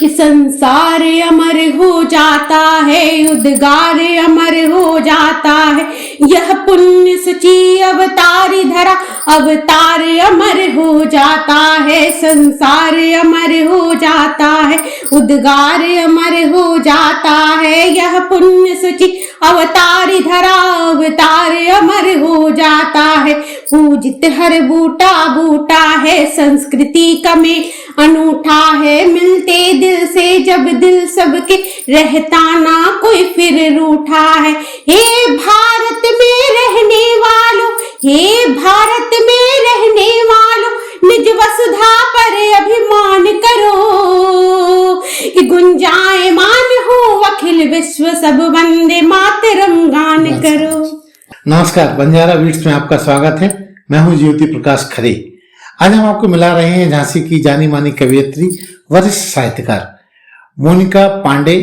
कि संसार अमर हो जाता है, उद्गार अमर हो जाता है, यह पुण्य सूची अवतारी धरा, अवतार अमर हो जाता है, संसार अमर हो जाता है, उद्गार अमर हो जाता है, यह पुण्य सूची अवतारी धरा, अवतार अमर हो जाता है, पूजित हर बूटा बूटा है, संस्कृति का में अनूठा है, मिलते दिल से जब दिल सबके, रहता ना कोई फिर रूठा है। हे भारत में रहने वालों, हे भारत में रहने वालों, निज वसुधा पर अभिमान करो, कि गुंजायमान हो अखिल विश्व, सब वंदे मातरम गान करो। नमस्कार, बंजारा बीट्स में आपका स्वागत है। मैं हूं ज्योति प्रकाश खरे। आज हम आपको मिला रहे हैं झांसी की जानी मानी कवियत्री, वरिष्ठ साहित्यकार मोनिका पांडे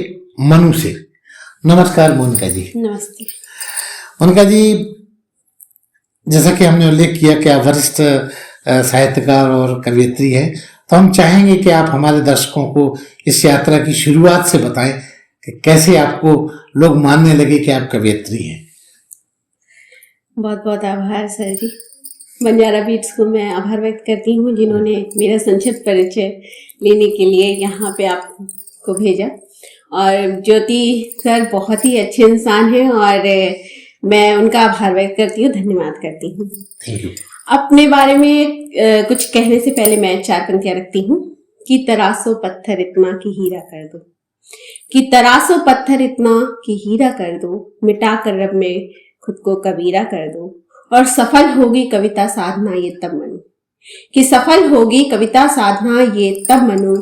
मनु से। नमस्कार मोनिका जी। नमस्ते मोनिका जी, जैसा कि हमने उल्लेख किया कि आप वरिष्ठ साहित्यकार और कवियत्री हैं, तो हम चाहेंगे कि आप हमारे दर्शकों को इस यात्रा की शुरुआत से बताएं कि कैसे आपको लोग मानने लगे कि आप कवियत्री हैं। बहुत बहुत आभार सर जी। बंजारा बीट्स को मैं आभार व्यक्त करती हूँ जिन्होंने मेरा संक्षिप्त परिचय लेने के लिए यहाँ पे आपको भेजा। और ज्योति सर बहुत ही अच्छे इंसान हैं और मैं उनका आभार व्यक्त करती हूँ, धन्यवाद करती हूँ। अपने बारे में कुछ कहने से पहले मैं 4 पंक्तियाँ रखती हूँ। कि तरासो पत्थर इतना कि हीरा कर दो, कि तरासो पत्थर इतना कि हीरा कर दो, मिटा कर रब में खुद को कबीरा कर दो, और सफल होगी कविता साधना ये तब मनु, कि सफल होगी कविता साधना ये तब मनु,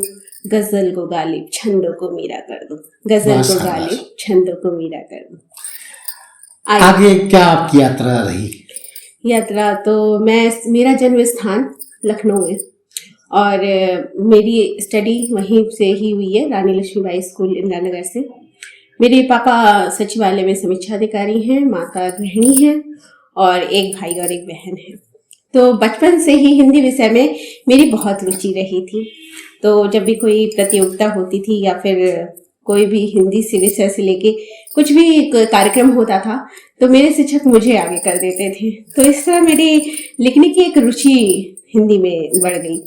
गजल को गालिब छंदों को मीरा कर दो, गजल को गालिब छंदों को मीरा कर दो। आगे क्या आपकी यात्रा रही? यात्रा तो मेरा जन्म स्थान लखनऊ है और मेरी स्टडी वहीं से ही हुई है, रानी लक्ष्मीबाई स्कूल इंदिरा नगर से। मेरे पापा सचिवालय में समीक्षा अधिकारी हैं, माता गृहिणी हैं और एक भाई और एक बहन है। तो बचपन से ही हिंदी विषय में मेरी बहुत रुचि रही थी। तो जब भी कोई प्रतियोगिता होती थी या फिर कोई भी हिंदी से विषय से लेके कुछ भी कार्यक्रम होता था तो मेरे शिक्षक मुझे आगे कर देते थे। तो इस तरह मेरी लिखने की एक रुचि हिंदी में बढ़ गई।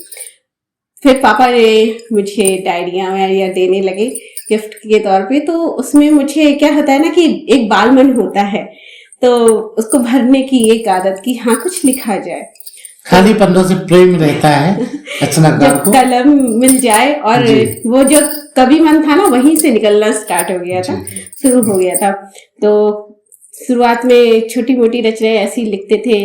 फिर पापा ने मुझे डायरियाँ वायरियाँ देने लगे गिफ्ट के तौर पे। तो उसमें मुझे क्या होता है ना कि एक बाल मन होता है तो उसको भरने की एक आदत की हाँ कुछ लिखा जाए। खाली पन्नों से प्रेम रहता है रचनाकार को, कलम मिल जाए। और वो जो कवि मन था ना वहीं से निकलना स्टार्ट हो गया था, शुरू हो गया था। तो शुरुआत में छोटी मोटी रचनाएं ऐसी लिखते थे।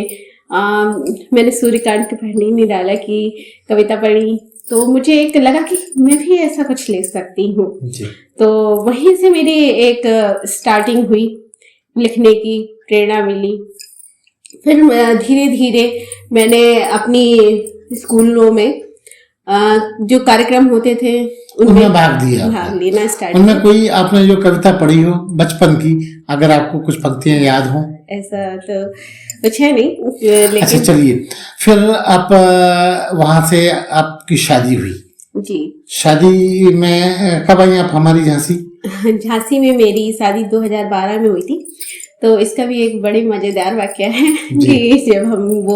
मैंने सूर्यकांत के पढ़ने नहीं डाला की कविता पढ़ी तो मुझे एक लगा कि मैं भी ऐसा कुछ लिख सकती हूँ। तो वहीं से मेरी एक स्टार्टिंग हुई, लिखने की प्रेरणा मिली। फिर धीरे धीरे मैंने अपनी स्कूलों में जो कार्यक्रम होते थे उनमें भाग लेना स्टार्ट। उनमें कोई आपने जो कविता पढ़ी हो बचपन की, अगर आपको कुछ पंक्तियां याद हो? ऐसा तो कुछ है नहीं, लेकिन अच्छा चलिए। फिर आप वहां से आपकी शादी हुई जी। शादी में कब आई आप हमारी झांसी? झांसी में मेरी शादी 2012 में हुई थी। तो इसका भी एक बड़ी मजेदार वाक्य है कि जब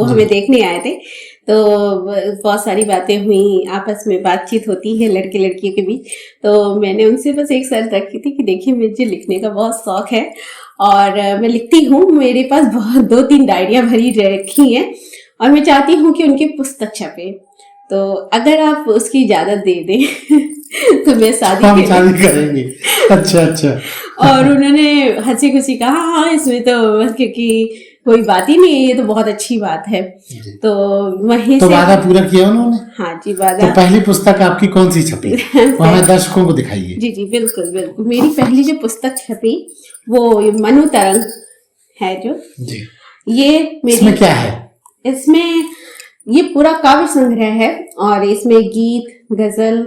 हमें देखने आए थे तो बहुत सारी बातें हुई, आपस में बातचीत होती है लड़के लड़कियों के बीच। तो मैंने उनसे बस एक शर्त रखी थी कि देखिए मुझे लिखने का बहुत शौक है और मैं लिखती हूँ। मेरे पास बहुत 2-3 डायरियाँ भरी रखी हैं और मैं चाहती हूँ कि उनकी पुस्तक छपे। तो अगर आप उसकी इजाजत दे दें तो मैं शादी करेंगे। अच्छा। और उन्होंने हंसी खुशी कहा हाँ इसमें तो क्योंकि कोई बात ही नहीं है, ये तो बहुत अच्छी बात है। तो वहीं तो वादा पूरा किया उन्होंने? हाँ जी, वादा। तो पहली पुस्तक आपकी कौन सी छपी? हमें दर्शकों को दिखाइए। जी बिल्कुल। मेरी पहली जो पुस्तक छपी वो मनु तरंग है जो जी। ये मेरी, इसमें क्या है? इसमें ये पूरा काव्य संग्रह है और इसमें गीत, गजल,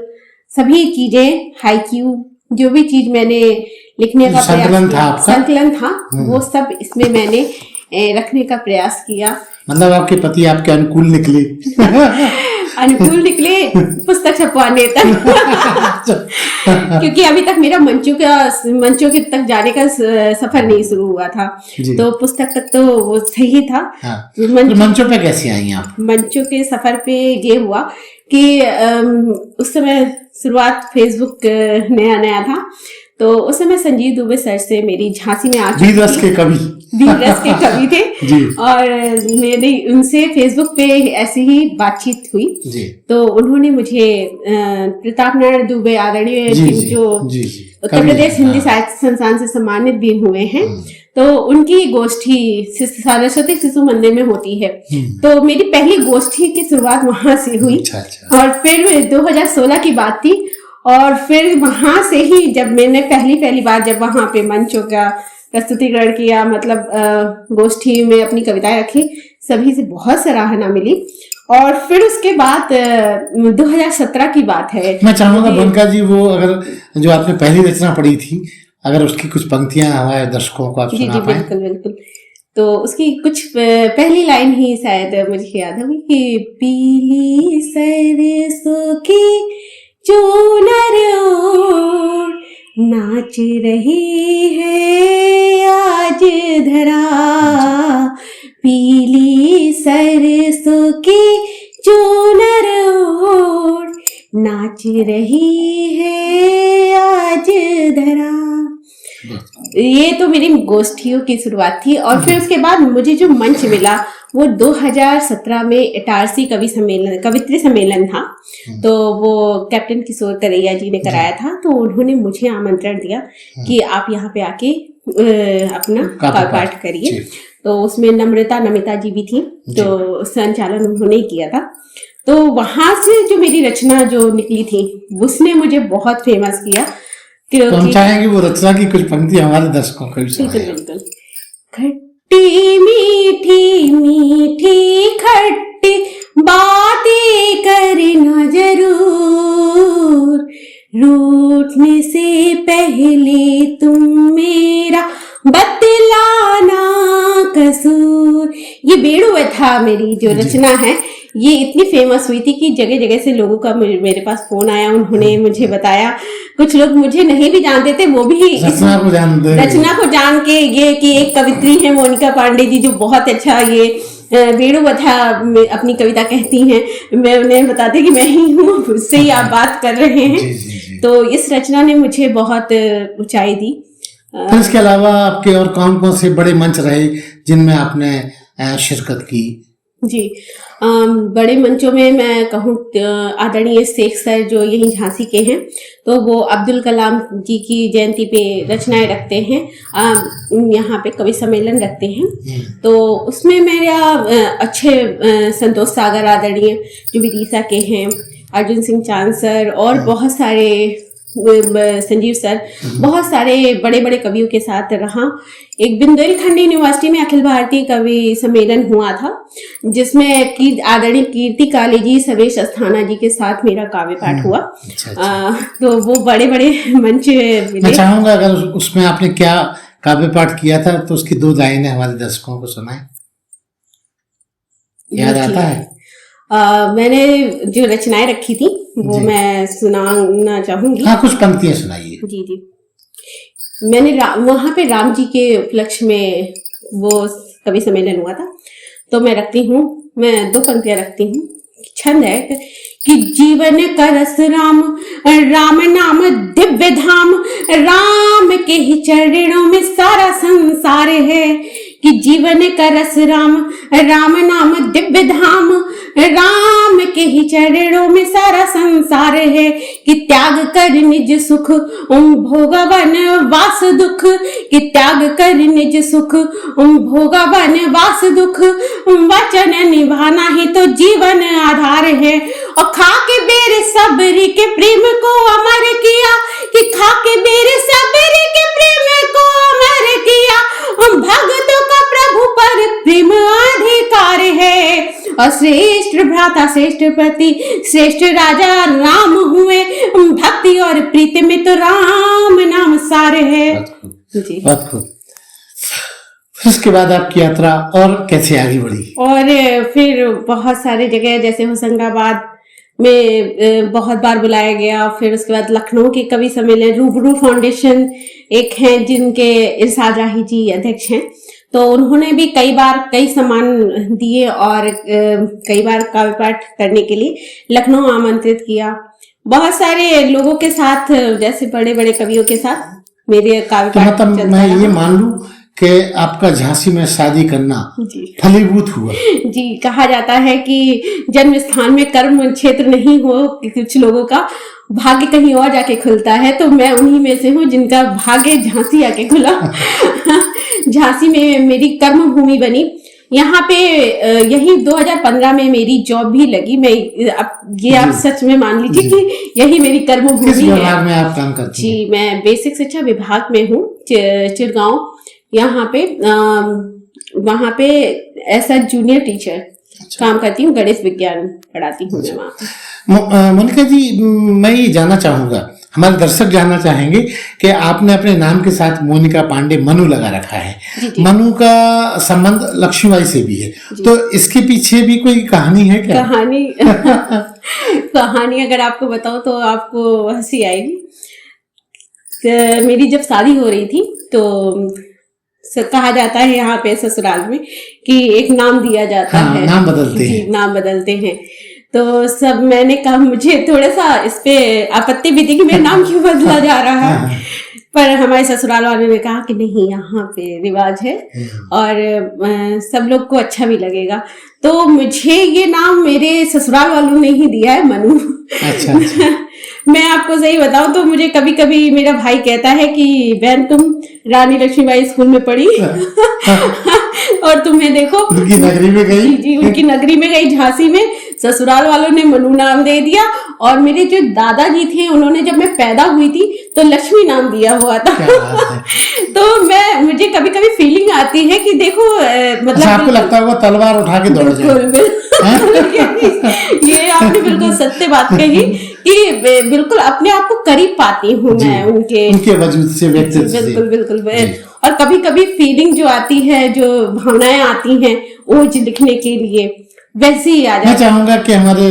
सभी चीजें, हाइक्यू, जो भी चीज मैंने लिखने का संकलन था वो सब इसमें मैंने रखने का प्रयास किया। मतलब आपके पति आपके अनुकूल निकले? अनुकूल निकले पुस्तक छपवाने तक। क्योंकि अभी तक मेरा मंचों के तक जाने का सफर नहीं शुरू हुआ था। जी। तो पुस्तक तक तो वो सही था। हाँ। तो मंचों पे कैसी आई आप? मंचों के सफर पे ये हुआ कि उस समय शुरुआत फेसबुक नया नया था, तो उस समय संजीव दुबे सर से मेरी झांसी में आ चुकी वीर रस के कवि कवि थे जी। और मेरी उनसे फेसबुक पे ऐसी ही बातचीत हुई जी। तो उन्होंने मुझे प्रताप नारायण दुबे आदरणीय जो उत्तर प्रदेश हिंदी साहित्य संस्थान से सम्मानित भी हुए हैं, तो उनकी गोष्ठी सरस्वती शिशु मंदिर में होती है। तो मेरी पहली गोष्ठी की शुरुआत वहां से हुई। अच्छा। और फिर 2016 की बात थी और फिर वहां से ही जब मैंने पहली बार जब वहां पे मंचों का प्रस्तुतिकरण किया, मतलब गोष्ठी में अपनी कविताएं रखी, सभी से बहुत सराहना मिली। और फिर उसके बाद 2017 की बात है। मैं चाहूंगा बनका जी, वो अगर जो आपने पहली रचना पढ़ी थी, अगर उसकी कुछ पंक्तियां हमारे दर्शकों को आप सुना पाएं। बिल्कुल। तो उसकी कुछ पहली लाइन ही शायद मुझे याद होगी कि पीली सरसों की चूनर ओढ़ नाच रही है आज धरा, पीली सरसों की चूनर ओढ़ नाच रही है आज धरा। ये तो मेरी गोष्ठियों की शुरुआत थी। और फिर उसके बाद मुझे जो मंच मिला वो 2017 में इटारसी कवित्री सम्मेलन था। तो वो कैप्टन किशोर करैया जी ने कराया था। तो उन्होंने मुझे आमंत्रण दिया कि आप यहाँ पे आके अपना पाठ करिए। तो उसमें नमिता जी भी थी, तो संचालन उन्होंने ही किया था। तो वहां से जो मेरी रचना जो निकली थी उसने मुझे बहुत फेमस किया। तो हम चाहेंगे वो रचना की कुछ पंक्ति हमारे दर्शकों को भी सुनाएं। बिल्कुल। खट्टी मीठी खट्टी बातें करना जरूर, रूठने से पहले तुम मेरा बतलाना कसूर। ये बेड़ू था मेरी जो रचना है, ये इतनी फेमस हुई थी कि जगह जगह से लोगों का मेरे पास फोन आया, उन्होंने मुझे बताया। कुछ लोग मुझे नहीं भी जानते थे, वो भी रचना को जान के ये कि एक कवित्री है मोनिका पांडे जी जो बहुत अच्छा ये बेड़ू बथा अपनी कविता कहती हैं। मैं उन्हें बताती कि मैं ही हूँ, उससे ही आप बात कर रहे हैं। तो इस रचना ने मुझे बहुत ऊंचाई दी। फिर इसके अलावा आपके और कौन कौन से बड़े मंच रहे जिनमें आपने शिरकत की? जी, बड़े मंचों में मैं कहूँ आदरणीय शेख सर जो यहीं झांसी के हैं, तो वो अब्दुल कलाम जी की जयंती पे रचनाएं रखते हैं, यहाँ पे कवि सम्मेलन रखते हैं। तो उसमें मेरा अच्छे संतोष सागर आदरणीय जो विदिशा के हैं, अर्जुन सिंह चांद सर और बहुत सारे संजीव सर, बहुत सारे बड़े बड़े कवियों के साथ रहा। एक बुंदेलखंड यूनिवर्सिटी में अखिल भारतीय कवि सम्मेलन हुआ था जिसमें आदरणीय कीर्ति काली जी, सवेश अस्थाना जी के साथ मेरा काव्य पाठ हुआ। तो वो बड़े बड़े मंच मिले। मैं चाहूंगा अगर उसमें आपने क्या काव्य पाठ किया था तो उसकी 2 लाइनें हमारे दर्शकों को सुनाएं, याद आता है? मैंने जो रचनाएं रखी थी वो मैं सुनाना चाहूंगी। हाँ, कुछ पंक्तियां सुनाइए। जी। मैंने वहां पे राम जी के उपलक्ष्य में वो कवि सम्मेलन हुआ था, तो मैं रखती हूँ, मैं 2 पंक्तियां रखती हूँ। छंद है कि जीवन का रस राम, राम नाम दिव्य धाम, राम के ही चरणों में सारा संसार है। कि जीवन का रस राम, राम नाम दिव्य धाम, राम के ही चरणों में सारा संसार है। कि त्याग कर निज सुख भोगवन वास दुख, कि त्याग कर निज सुख भोगवन वास दुख, वचन निभाना ही तो जीवन आधार है। और खा के बेर सबरी के प्रेम को अमर किया, कि खा के बेर सबरी के प्रेम को अमर किया, भक्तों का प्रभु पर प्रेम अधिकार है। और श्रेष्ठ भ्राता श्रेष्ठ पति श्रेष्ठ राजा राम हुए, भक्ति और प्रीति में तो राम नाम सार है। जी, बहुत खूब। उसके बाद आपकी यात्रा और कैसे आगे बढ़ी? और फिर बहुत सारे जगह जैसे होशंगाबाद, में बहुत बार बुलाया गया। फिर उसके बाद लखनऊ के कवि सम्मेलन, रूबरू फाउंडेशन एक हैं जिनके इरशाद राही जी अध्यक्ष हैं, तो उन्होंने भी कई बार कई सम्मान दिए और कई बार काव्य पाठ करने के लिए लखनऊ आमंत्रित किया। बहुत सारे लोगों के साथ, जैसे बड़े बड़े कवियों के साथ मेरे काव्य तो पाठ मतलब चलता मैं रहा। ये मान लूं कि आपका झांसी में शादी करना जी फलीभूत हुआ। जी, कहा जाता है कि जन्म स्थान में कर्म क्षेत्र नहीं हो, कुछ लोगों का भाग्य कहीं और जाके खुलता है, तो मैं उन्हीं में से हूँ जिनका भाग्य झांसी आके खुला। झांसी में मेरी कर्म भूमि बनी। यहाँ पे यही 2015 में मेरी जॉब भी लगी। मैं अब ये आप सच में मान लीजिए कि यही मेरी कर्म किस भूमि है। विभाग में आप काम करती हैं? जी, मैं बेसिक शिक्षा विभाग में हूँ, चिड़गांव। यहाँ पे वहाँ पे ऐसा जूनियर टीचर काम करती हूँ, गणित विज्ञान पढ़ाती हूँ मैं वहाँ पे। मोनिका जी, मैं ये जानना चाहूंगा, हमारे दर्शक जानना चाहेंगे कि आपने अपने नाम के साथ मोनिका पांडे मनु लगा रखा है। जी। मनु का संबंध लक्ष्मीबाई से भी है, तो इसके पीछे भी कोई कहानी है क्या? कहानी अगर आपको बताओ तो आपको हंसी आएगी। मेरी जब शादी हो रही थी तो कहा जाता है यहाँ पे ससुराल में कि एक नाम दिया जाता है, नाम बदलते हैं। नाम बदलते हैं। तो सब मैंने कहा, मुझे थोड़ा सा इस पे आपत्ति भी थी कि मेरा नाम क्यों बदला जा रहा है, पर हमारे ससुराल वालों ने कहा कि नहीं, यहाँ पे रिवाज है और सब लोग को अच्छा भी लगेगा। तो मुझे ये नाम मेरे ससुराल वालों ने ही दिया है, मनु। अच्छा। मैं आपको सही बताऊं तो मुझे कभी कभी मेरा भाई कहता है कि बहन तुम रानी लक्ष्मीबाई स्कूल में पढ़ी और तुम्हें देखो उनकी नगरी में गई। जी, उनकी नगरी में गई, झांसी में ससुराल वालों ने मनु नाम दे दिया। और मेरे जो दादाजी थे उन्होंने, जब मैं पैदा हुई थी तो लक्ष्मी नाम दिया हुआ था। तो मुझे कभी कभी फीलिंग आती है कि देखो मतलब आपको लगता होगा तलवार उठा के दौड़ जाए। ये आपने बिल्कुल सत्य बात कही कि बिल्कुल अपने आप को करीब पाती हूँ मैं उनके वजूद से, व्यक्तित्व से। बिल्कुल। और कभी कभी फीलिंग जो आती है, जो भावनाएं आती हैं ओज लिखने के लिए, वैसे ही आ जाती है। मैं चाहूंगा कि हमारे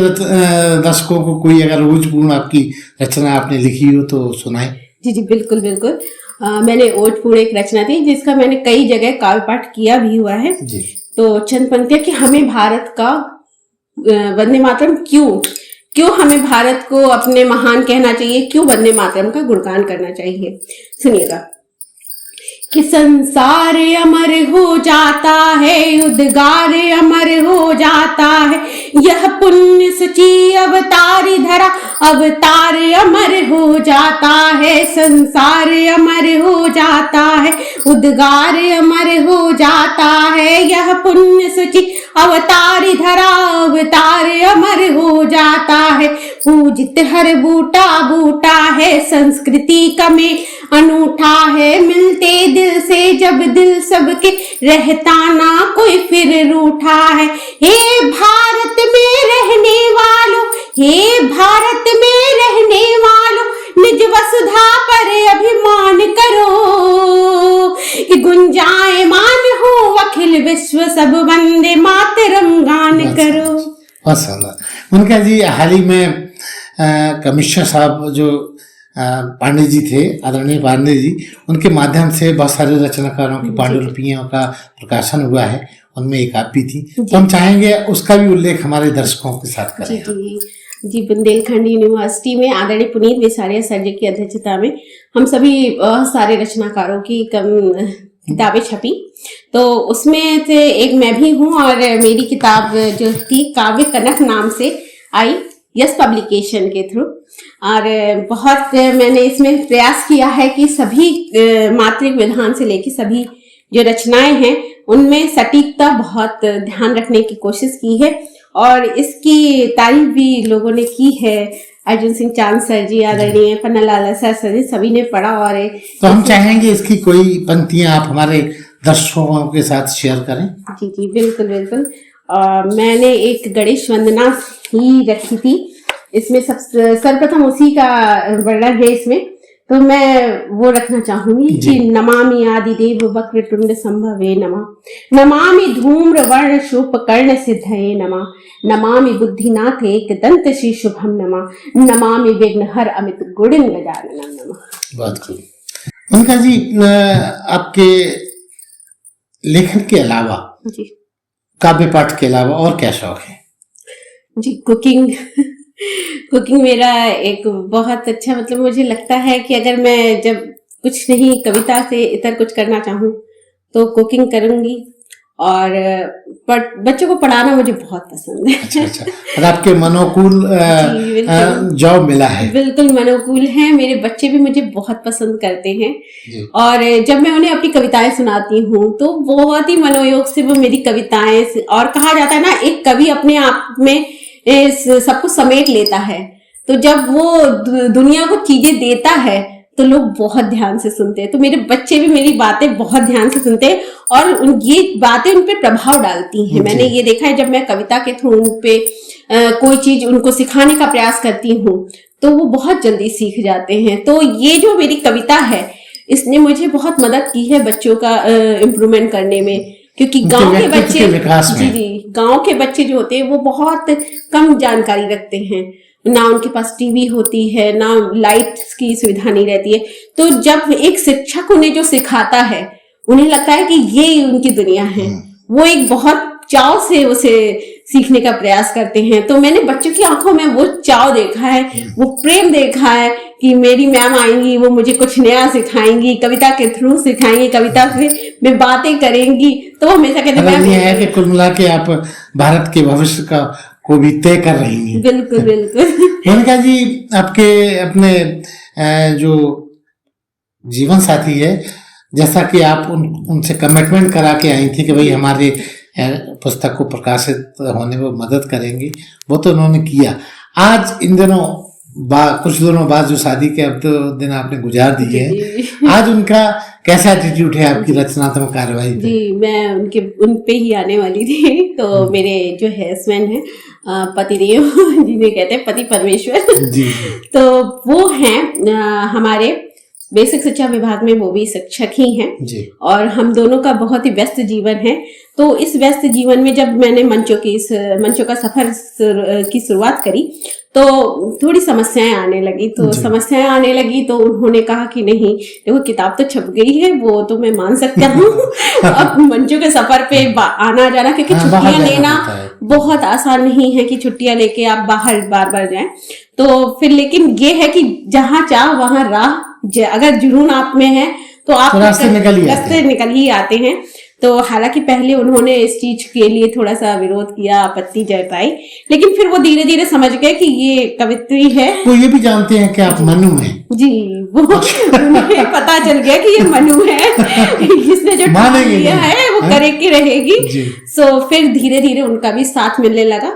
दर्शकों को कोई अगर ओजपूर्ण आपकी रचना आपने लिखी हो तो सुनाए। जी बिल्कुल। मैंने ओजपूर्ण एक रचना थी जिसका मैंने कई जगह काव्य पाठ किया भी हुआ है। तो चंद पंक्तियां कि हमें भारत का वंदे मातरम क्यों हमें भारत को अपने महान कहना चाहिए, क्यों वंदे मातरम का गुणगान करना चाहिए। सुनिएगा कि संसार अमर हो जाता है, उद्गार अमर हो जाता है, यह पुण्य सची अवतारी धरा, अवतार अमर हो जाता है, संसार अमर हो जाता है, उद्गार अमर हो जाता है, यह पुण्य सची अवतारी धरा, अवतार अमर हो जाता है, पूजित हर बूटा है, संस्कृति का में अनूठा है, मिलते दिल से जब दिल सबके, रहता ना कोई फिर रूठा है। हे भारत में रहने वालों, हे भारत में रहने वालों, निज वसुधा पर अभिमान करो, कि गुंजायमान हो अखिल विश्व, सब वंदे मातरम गान करो। बहुत सुंदर। उनका जी हाल ही में कमिश्नर साहब जो पांडे जी थे, आदरणीय पांडे जी, उनके माध्यम से बहुत सारे रचनाकारों की पांडुलिपियों का प्रकाशन हुआ है, उनमें एक आप भी थी, तो हम चाहेंगे उसका भी उल्लेख हमारे दर्शकों के साथ करें। जी बुंदेलखंड यूनिवर्सिटी में आदरणीय पुनीत विसारिया सर जी की अध्यक्षता में हम सभी सारे रचनाकारों की किताबें छपी, तो उसमें से एक मैं भी हूँ और मेरी किताब जो थी काव्य कनक नाम से आई, यस पब्लिकेशन के थ्रू। और बहुत मैंने इसमें प्रयास किया है कि सभी मात्रिक विधान से लेकर सभी जो रचनाएं हैं उनमें सटीकता बहुत ध्यान रखने की कोशिश की है, और इसकी तारीफ भी लोगों ने की है। अर्जुन सिंह चांद सर जी, आदरणीय पन्नालाल सर जी, सभी ने पढ़ा। और तो हम चाहेंगे इसकी कोई पंक्तियां आप हमारे दर्शकों के साथ शेयर करें। जी बिल्कुल। मैंने एक गणेश वंदना ही रखी थी, इसमें सर्वप्रथम उसी का वर्णन है इसमें। तो मैं वो रखना चाहूंगी कि नमामि आदिदेव वक्रतुंड संभवे नमः, नमामि धूम्र वर्ण शूप कर्ण सिद्धये नमः, नमामि बुद्धिनाथ एक दंत श्री शुभम नमः, नमामि विघ्नहर अमित गुणन गजाननम नमः। बहुत खूब। मोनिका जी, आपके लेखन के अलावा जी, काव्य पाठ के अलावा और क्या शौक है? जी, कुकिंग कुकिंग मेरा एक बहुत अच्छा, मतलब मुझे लगता है कि अगर मैं जब कुछ नहीं कविता से इतर कुछ करना चाहूँ तो कुकिंग करूंगी। और बच्चों को पढ़ाना मुझे बहुत पसंद है। अच्छा। और आपके मनोकूल जॉब मिला है। बिल्कुल मनोकूल है, मेरे बच्चे भी मुझे बहुत पसंद करते हैं। जी। और जब मैं उन्हें अपनी कविताएं सुनाती हूँ तो बहुत ही मनोयोग से वो मेरी कविताएं, और कहा जाता है ना, एक कवि अपने आप में सब कुछ समेट लेता है, तो जब वो दुनिया को चीजें देता है तो लोग बहुत ध्यान से सुनते हैं। तो मेरे बच्चे भी मेरी बातें बहुत ध्यान से सुनते हैं और ये बातें उन पे प्रभाव डालती हैं। मैंने ये देखा है, जब मैं कविता के थ्रू उन पे कोई चीज उनको सिखाने का प्रयास करती हूँ तो वो बहुत जल्दी सीख जाते हैं। तो ये जो मेरी कविता है इसने मुझे बहुत मदद की है बच्चों का इम्प्रूवमेंट करने में, क्योंकि गांव के बच्चे, जी, गांव के बच्चे जो होते हैं वो बहुत कम जानकारी रखते हैं, ना उनके पास टीवी होती है, ना लाइट की सुविधा नहीं रहती है। तो जब एक शिक्षक उन्हें जो सिखाता है उन्हें लगता है कि ये उनकी दुनिया है, वो एक बहुत चाव से उसे सीखने का प्रयास करते हैं। तो मैंने बच्चों की आंखों में वो चाव देखा है, वो प्रेम देखा है कि मेरी मैम आएंगी, वो मुझे कुछ नया सिखाएंगी, कविता के थ्रू सिखाएंगी, कविता में बातें करेंगी। तो हमेशा कहते हैं ये है कि कुल मिला के आप भारत के भविष्य का को भी तय कर रही हैं। बिल्कुल बिल्कुल। मोनिका जी, आपके अपने जो जीवन साथी है, जैसा कि आप उनसे कमिटमेंट करा के आई थी कि भाई हमारे पुस्तक को प्रकाशित होने में मदद करेंगी, वो तो उन्होंने किया। आज इन दिनों कुछ दिनों बाद जो शादी के अब तो दिन आपने गुजार दिए हैं, आज उनका कैसा एटीट्यूड है आपकी रचनात्मक कार्रवाई पे? जी, मैं उन पे ही आने वाली थी। तो मेरे जो हस्बैंड है पतिदेव, जिन्हें कहते हैं पति परमेश्वर जी। तो वो हैं हमारे बेसिक शिक्षा विभाग में, वो भी शिक्षक ही हैं जी। और हम दोनों का बहुत ही व्यस्त जीवन है। तो इस व्यस्त जीवन में जब मैंने मंचों का सफर की शुरुआत करी तो थोड़ी समस्याएं आने लगी। तो उन्होंने कहा कि नहीं देखो, किताब तो छप गई है, वो तो मैं मान सकता हूँ। अब मंचों के सफर पे आना जाना, क्योंकि छुट्टियां लेना बहुत आसान नहीं है कि छुट्टियां लेके आप बाहर बार बार जाएं। तो फिर लेकिन ये है कि जहाँ चाह वहाँ राह, अगर जुनून आप में है तो आप रास्ते निकल ही आते हैं। तो हालांकि पहले उन्होंने इस चीज के लिए थोड़ा सा विरोध किया, आपत्ति जताई, लेकिन फिर वो धीरे धीरे समझ गए कि ये कवित्री है। वो ये भी जानते हैं कि आप मनु हैं। जी, वो उन्हें पता चल गया कि ये मनु है, जिसने जो ठान लिया है वो करे की रहेगी। सो फिर धीरे धीरे उनका भी साथ मिलने लगा।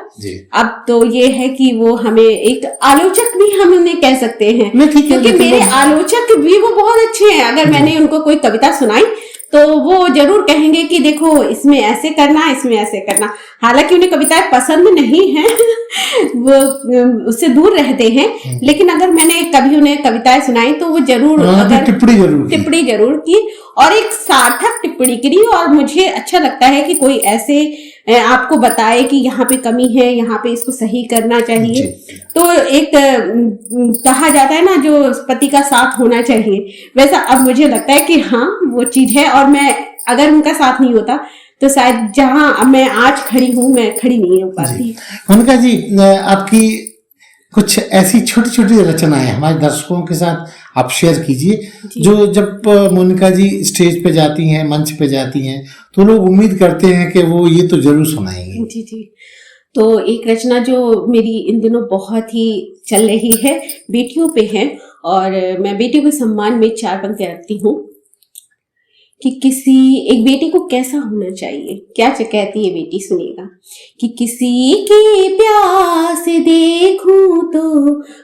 अब तो ये है कि वो हमें एक आलोचक भी हम उन्हें कह सकते हैं, क्योंकि मेरे आलोचक भी वो बहुत अच्छे हैं। अगर मैंने उनको कोई कविता सुनाई तो वो जरूर कहेंगे कि देखो इसमें ऐसे करना, इसमें ऐसे करना। हालांकि उन्हें कविताएं पसंद नहीं है, वो उससे दूर रहते हैं, लेकिन अगर मैंने कभी उन्हें कविताएं सुनाई तो वो जरूर टिप्पणी जरूर की और एक सार्थक टिप्पणी करी। और मुझे अच्छा लगता है कि कोई ऐसे आपको बताए कि यहाँ पे कमी है, यहाँ पे इसको सही करना चाहिए। तो एक कहा जाता है ना, जो पति का साथ होना चाहिए, वैसा अब मुझे लगता है कि हाँ वो चीज है। और मैं अगर उनका साथ नहीं होता तो शायद जहाँ मैं आज खड़ी हूँ, मैं खड़ी नहीं हो पाती। मोनिका जी, आपकी कुछ ऐसी छोटी छोटी रचनाएं हमारे दर्शकों के साथ आप शेयर कीजिए, जो जब मोनिका जी स्टेज पे जाती हैं, मंच पे जाती हैं, तो लोग उम्मीद करते हैं कि वो ये तो जरूर सुनाएंगे। जी। तो एक रचना जो मेरी इन दिनों बहुत ही चल रही है, बेटियों पे है, और मैं बेटियों के सम्मान में 4 पंक्तियां रखती हूँ कि किसी एक बेटी को कैसा होना चाहिए। क्या कहती है बेटी, सुनिएगा कि किसी की प्यास देखूं तो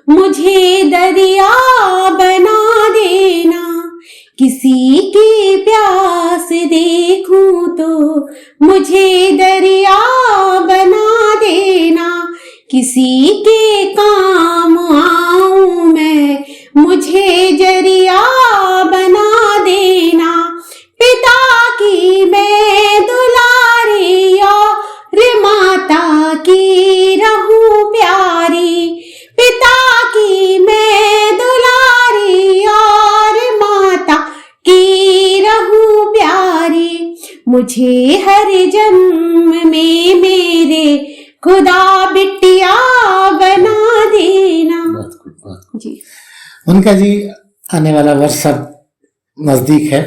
मुझे दरिया बना देना, किसी की प्यास देखूं तो मुझे दरिया बना देना, किसी के काम आऊं मैं मुझे जरिया मुझे हर जन्म में मेरे खुदा बिटिया बना देना। बहुत खूब, बहुत खूब। जी मोनिका जी, आने वाला वर्ष अब नजदीक है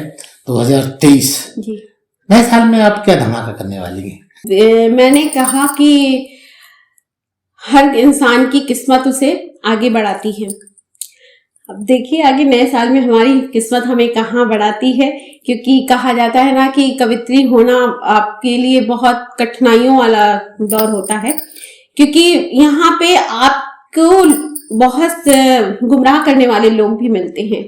2023। जी। नए साल में आप क्या धमाका करने वाली हैं? मैंने कहा कि हर इंसान की किस्मत उसे आगे बढ़ाती है। अब देखिए आगे नए साल में हमारी किस्मत हमें कहाँ बढ़ाती है, क्योंकि कहा जाता है ना कि कवित्री होना आपके लिए बहुत कठिनाइयों वाला दौर होता है, क्योंकि यहाँ पे आपको बहुत गुमराह करने वाले लोग भी मिलते हैं।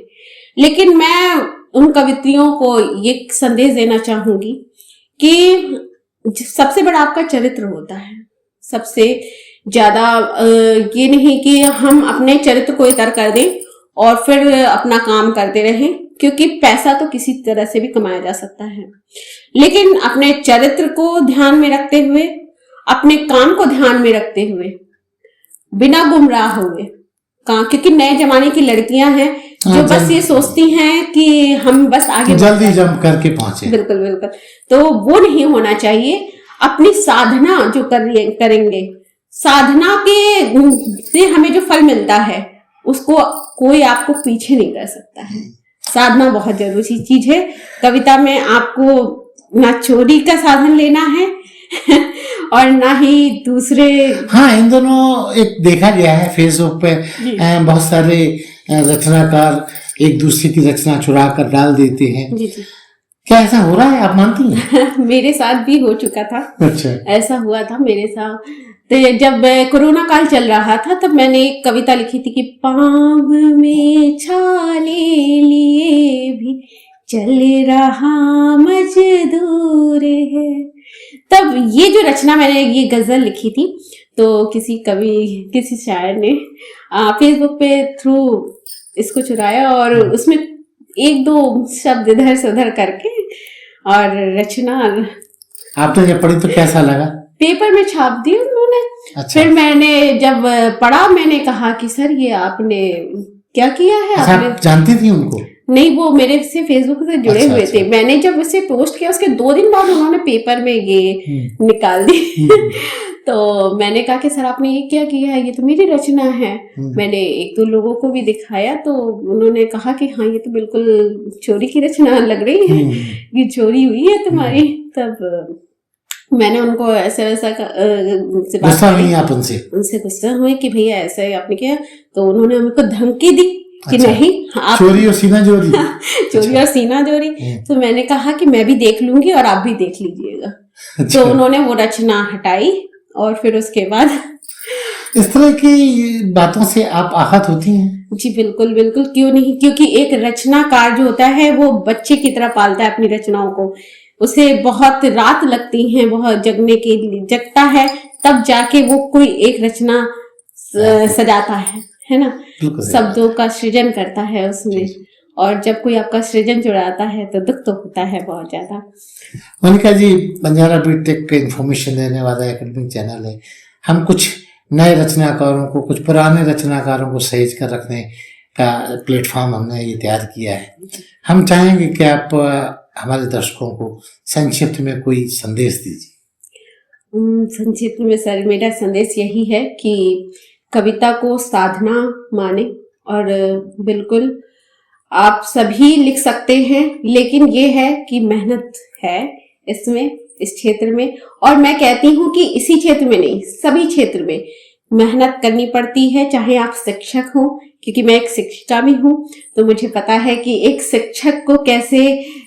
लेकिन मैं उन कवित्रियों को ये संदेश देना चाहूंगी कि सबसे बड़ा आपका चरित्र होता है। सबसे ज्यादा ये नहीं कि हम अपने चरित्र को इतर कर दें और फिर अपना काम करते रहें, क्योंकि पैसा तो किसी तरह से भी कमाया जा सकता है, लेकिन अपने चरित्र को ध्यान में रखते हुए, अपने काम को ध्यान में रखते हुए, बिना गुमराह हुए क्योंकि नए जमाने की लड़कियां हैं जो बस ये सोचती हैं कि हम बस आगे जल्दी जंप करके पहुंचे। बिल्कुल बिल्कुल, तो वो नहीं होना चाहिए। अपनी साधना जो करेंगे, साधना के से हमें जो फल मिलता है उसको कोई आपको पीछे नहीं कर सकता है। साधना बहुत जरूरी चीज है। कविता में आपको ना चोरी का साधन लेना है और ना ही दूसरे। हाँ, इन दोनों एक देखा गया है फेसबुक पे बहुत सारे रचनाकार एक दूसरे की रचना चुरा कर डाल देते हैं। जी जी। क्या ऐसा हो रहा है, आप मानती हैं? मेरे साथ भी हो चुका था। अच्छा। ऐसा हुआ था मेरे साथ। तो जब कोरोना काल चल रहा था तब मैंने एक कविता लिखी थी कि पाँव में छाले लिए भी चल रहा मजदूर है। तब ये जो रचना मैंने ये गजल लिखी थी, तो किसी शायर ने फेसबुक पे थ्रू इसको चुराया और उसमें एक दो शब्द इधर से उधर करके और रचना आपने जब पढ़ी तो कैसा लगा? पेपर में छाप दी उन्होंने। अच्छा। फिर मैंने जब पढ़ा मैंने कहा कि सर ये आपने क्या किया है? आपने आप जानती थी उनको? नहीं, वो मेरे से फेसबुक से जुड़े हुए थे। मैंने जब उसे पोस्ट किया उसके 2 दिन बाद उन्होंने पेपर में ये निकाल दी। तो मैंने कहा कि सर आपने ये क्या किया है, ये तो मेरी रचना है। मैंने 1-2 लोगों को भी दिखाया तो उन्होंने कहा कि हाँ ये तो बिल्कुल चोरी की रचना लग रही है, ये चोरी हुई है तुम्हारी। तब मैंने उनको ऐसा वैसा गुस्सा हुई आप उनसे गुस्सा हुए कि भैया ऐसा आपने किया। तो उन्होंने हमको धमकी दी कि अच्छा, नहीं आप चोरी और सीना जोरी। चोरी और सीना जोरी। तो मैंने कहा कि मैं भी देख लूंगी और आप भी देख लीजिएगा। अच्छा। तो उन्होंने वो रचना हटाई और फिर उसके बाद इस तरह की बातों से आप आहत होती हैं? जी बिल्कुल बिल्कुल, क्यों नहीं, क्योंकि एक रचनाकार जो होता है वो बच्चे की तरह पालता है अपनी रचनाओं को। उसे बहुत रात लगती है, बहुत जगने के लिए जगता है, तब जाके वो कोई एक रचना सजाता है ना, शब्दों का सृजन करता है उसमें। और जब कोई आपका सृजन जुड़ाता है तो दुख तो होता है बहुत ज्यादा। मोनिका जी, बंजारा बीट एक इंफॉर्मेशन देने वाला एकेडमिक चैनल है। हम कुछ नए रचनाकारों को, कुछ पुराने रचनाकारों को सहेज कर रखने का प्लेटफॉर्म हमने ये तैयार किया है। हम चाहेंगे कि आप हमारे दर्शकों को संक्षिप्त में कोई संदेश दीजिए। संक्षिप्त में सर मेरा संदेश यही है कि कविता को साधना माने, और बिल्कुल आप सभी लिख सकते हैं, लेकिन ये है कि मेहनत है इसमें, इस क्षेत्र में। और मैं कहती हूँ कि इसी क्षेत्र में नहीं, सभी क्षेत्र में मेहनत करनी पड़ती है। चाहे आप शिक्षक हो, क्योंकि मैं एक शिक्षिका भी हूँ, तो मुझे पता है कि एक शिक्षक को कैसे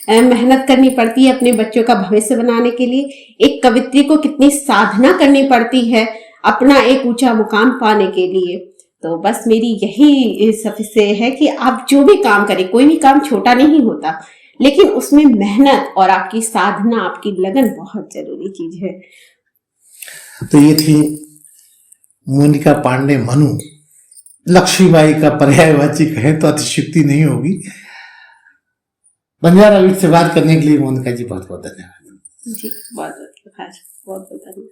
मेहनत करनी पड़ती है अपने बच्चों का भविष्य बनाने के लिए। एक कवित्री को कितनी साधना करनी पड़ती है अपना एक ऊंचा मुकाम पाने के लिए। तो बस मेरी यही सबसे है कि आप जो भी काम करें, कोई भी काम छोटा नहीं होता, लेकिन उसमें मेहनत और आपकी साधना, आपकी लगन बहुत जरूरी चीज है। तो ये थी मोनिका पांडे मनु। लक्ष्मीबाई का पर्यायवाची कहें तो अतिशयोक्ति नहीं होगी। बंजारा बीट से बात करने के लिए मोनिका जी बहुत बहुत धन्यवाद। जी बहुत बहुत धन्यवाद।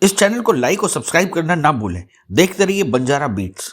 इस चैनल को लाइक और सब्सक्राइब करना ना भूलें। देखते रहिए बंजारा बीट्स।